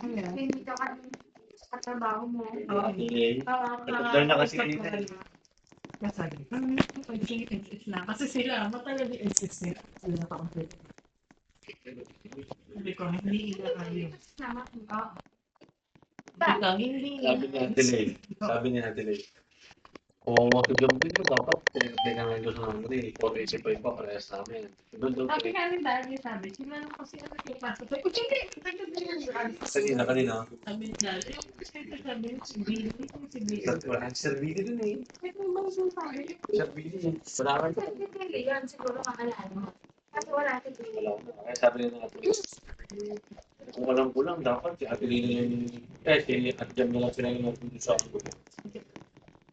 Hindi ka katrabaho mo. Nag-learn na kasi kanina. Kasi sila, matagal yung SS nila. Sila naka-complete. Sabi ko, hindi ila kayo. Sabi ni Ate Lay, kung mag-jump din ko, dapat hindi na ngayon sa namin eh. 45 pa parehas namin. Sabi ka rin dahil sabi, sila kasi ano yung pasok. Sabi ko, hindi. Kanina. Sabi niya, sabi si Billy. Wala kang servili dun eh. Servili eh. Wala kang Hindi yan, siguro kakalain mo. Kasi wala ka din. wala. Kaya sabi nila na Ate Lay, kung walang kulang, dapat si Ate Lay na yung si Ate Jam na lang sila yung nagpunto sa ako.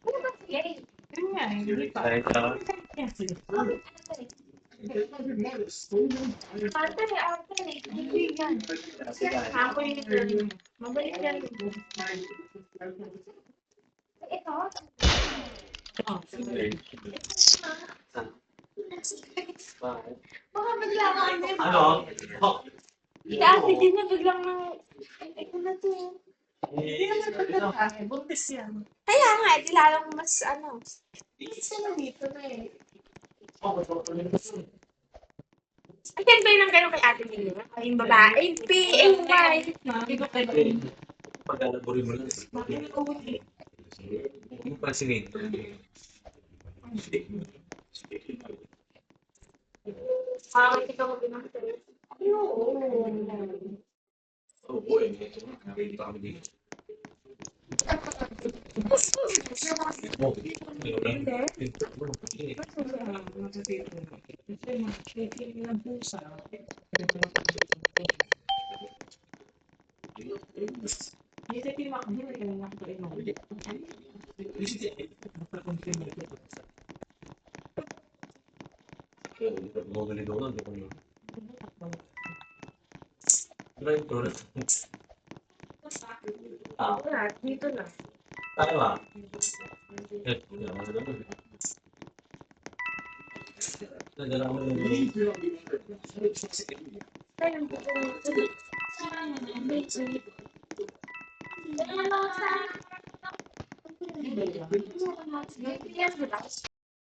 Ano ba siya eh? Yun nga, hindi pa. Kahit Ate, hindi yan. Ako yung mabalik yan. Ito? Baka bigla ka ano? Ate din na biglang nang... Ito na to. Hindi naman pagkatake, buntis yan. Kaya nga, di lalong mas ano. Hindi sila dito na eh. Ayan ba yung gano'n kay ate nila? Yung babae? P-A-Y. Hindi ko kayo. Pag-alabori mo lang. Bakit ko hindi? Hindi pa sinin. Parang ikaw mo pinag-test. Oh boy, hindi pa kami dito. Wala, dito na. Tama. Yes,